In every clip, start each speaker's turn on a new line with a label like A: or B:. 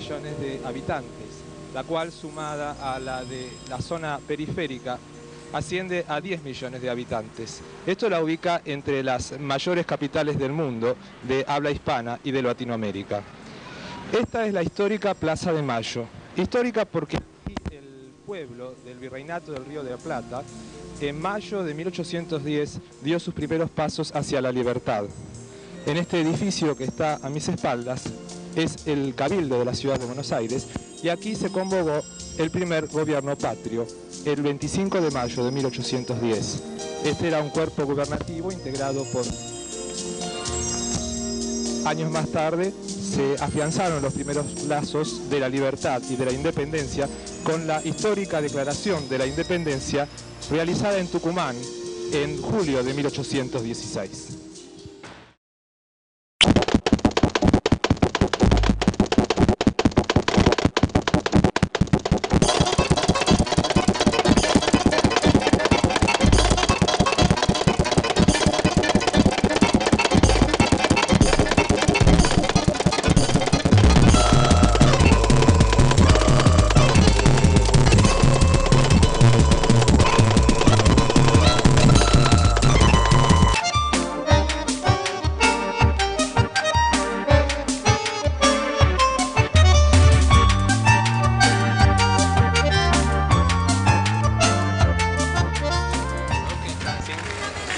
A: millones de habitantes, la cual sumada a la de la zona periférica asciende a 10 millones de habitantes. Esto la ubica entre las mayores capitales del mundo de habla hispana y de Latinoamérica. Esta es la histórica Plaza de Mayo. Histórica porque el pueblo del Virreinato del Río de la Plata, en mayo de 1810, dio sus primeros pasos hacia la libertad. En este edificio que está a mis espaldas es el Cabildo de la ciudad de Buenos Aires y aquí se convocó el primer gobierno patrio, el 25 de mayo de 1810. Este era un cuerpo gubernativo integrado por... Años más tarde se afianzaron los primeros lazos de la libertad y de la independencia con la histórica Declaración de la Independencia realizada en Tucumán en julio de 1816.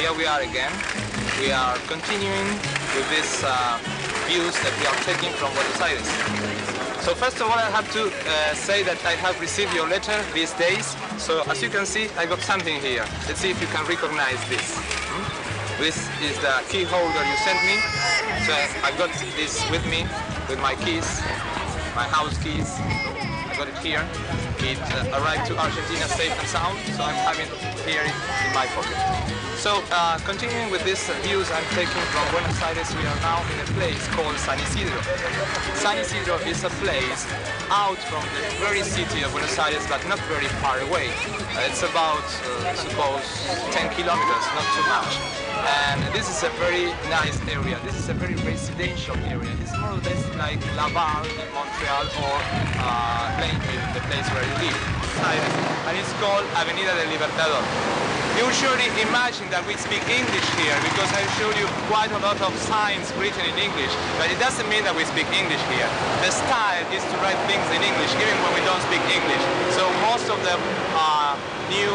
B: Here we are again. We are continuing with these views that we are taking from Buenos Aires. So first of all, I have to say that I have received your letter these days. So as you can see, I got something here. Let's see if you can recognize this. This is the key holder you sent me. So I got this with me, with my keys, my house keys. I got it here. It arrived to Argentina safe and sound, so I'm having it here in my pocket. So, continuing with these views I'm taking from Buenos Aires, we are now in a place called San Isidro. San Isidro is a place out from the very city of Buenos Aires, but not very far away. It's about, suppose, 10 kilometers, not too much. And this is a very nice area. This is a very residential area. It's more or less like Laval in Montreal or Plainfield, the place where you live. And it's called Avenida del Libertador. You surely imagine that we speak English here because I showed you quite a lot of signs written in English, but it doesn't mean that we speak English here. The style is to write things in English even when we don't speak English. So most of the new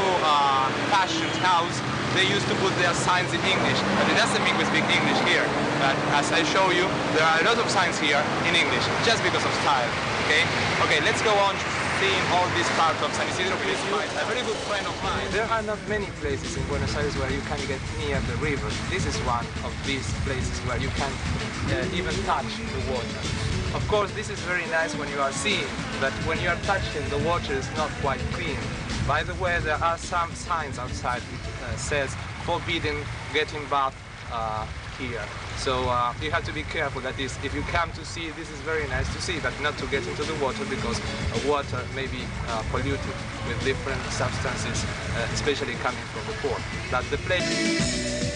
B: fashioned house, they used to put their signs in English, but it doesn't mean we speak English here. But as I show you, there are a lot of signs here in English, just because of style, okay? Okay, let's go on seeing all this part of San Isidro. A very good friend of mine. There are not many places in Buenos Aires where you can get near the river. This is one of these places where you can even touch the water. Of course, this is very nice when you are seeing, but when you are touching, the water is not quite clean. By the way, there are some signs outside which says forbidden getting bath here. So you have to be careful that if you come to see, this is very nice to see, but not to get into the water because water may be polluted with different substances, especially coming from the port. But the place...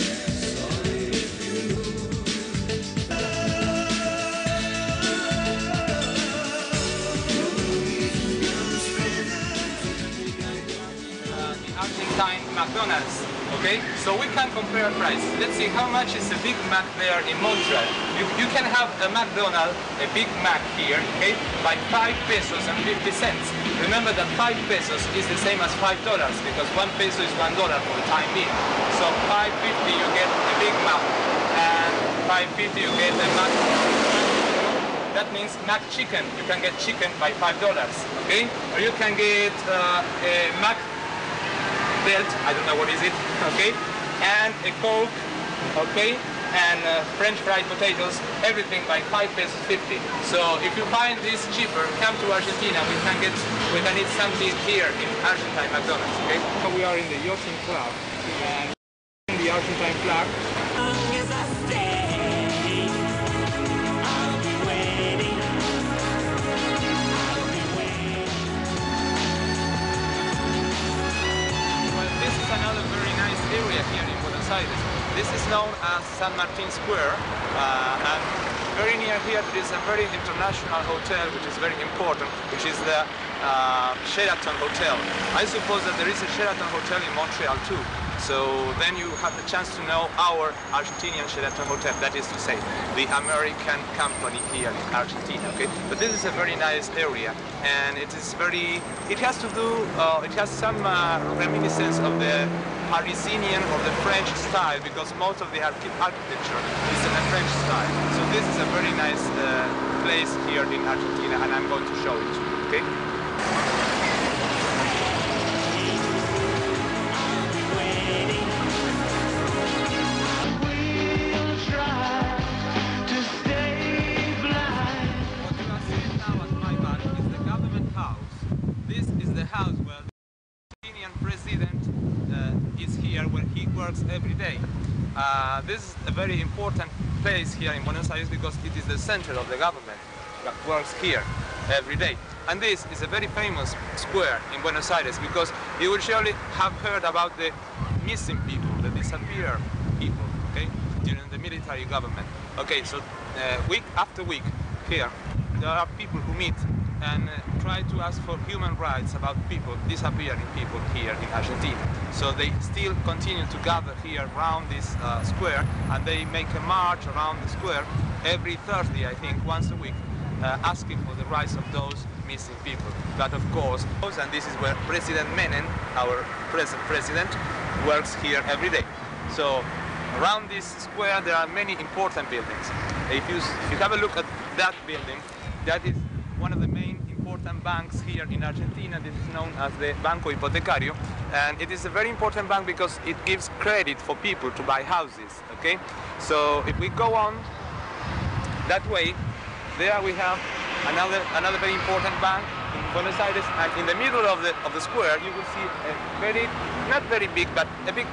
B: Argentine McDonald's, okay? So we can compare price. Let's see how much is a Big Mac there in Montreal. You can have a McDonald's, a Big Mac here, okay, by 5 pesos and 50 cents. Remember that 5 pesos is the same as $5 because 1 peso is $1 for the time being. So 5.50 you get a Big Mac and 5.50 you get a Mac. That means Mac chicken. You can get chicken by $5, okay? Or you can get a Mac belt, I don't know what is it, okay, and a Coke, okay, and French fried potatoes, everything by 5 pesos 50. So if you find this cheaper, come to Argentina. We can eat something here in Argentine McDonald's, okay? So we are in the yachting club and in the Argentine flag. Another very nice area here in Buenos Aires. This is known as San Martin Square, and very near here there is a very international hotel which is very important, which is the Sheraton Hotel. I suppose that there is a Sheraton Hotel in Montreal too. So then you have the chance to know our Argentinian Sheraton Hotel, that is to say, the American company here in Argentina, okay? But this is a very nice area, and it is very, it has to do, it has some reminiscence of the Parisian or the French style, because most of the architecture is in the French style. So this is a very nice place here in Argentina, and I'm going to show it to you, okay? House where the Argentinian president is here, where he works every day. This is a very important place here in Buenos Aires because it is the center of the government that works here every day. And this is a very famous square in Buenos Aires because you will surely have heard about the missing people, the disappeared people, okay, during the military government. Okay, so week after week here there are people who meet and try to ask for human rights about people, disappearing people here in Argentina. So they still continue to gather here around this square, and they make a march around the square every Thursday, I think, once a week, asking for the rights of those missing people. But of course, and this is where President Menem, our present president, works here every day. So around this square there are many important buildings. If you have a look at that building, that is one of the main important banks here in Argentina. This is known as the Banco Hipotecario, and it is a very important bank because it gives credit for people to buy houses, okay? So if we go on that way, there we have another very important bank in Buenos Aires, and in the middle of the square you will see a very, not very big, but a big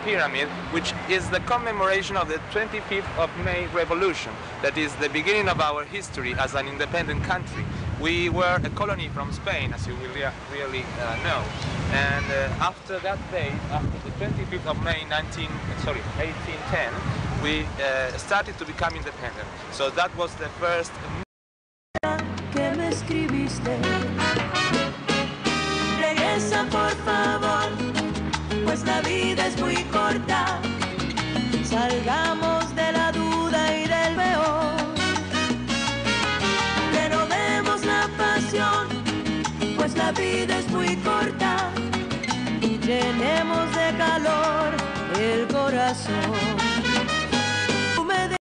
B: pyramid, which is the commemoration of the 25th of May revolution. That is the beginning of our history as an independent country. We were a colony from Spain, as you will really know. And after that day, after the 25th of May 1810, we started to become independent. So that was the first.
C: Que me escribiste, regresa por favor, pues la vida es muy corta, salgamos de la duda y del peor, renovemos la pasión, pues la vida es muy corta, y llenemos de calor el corazón.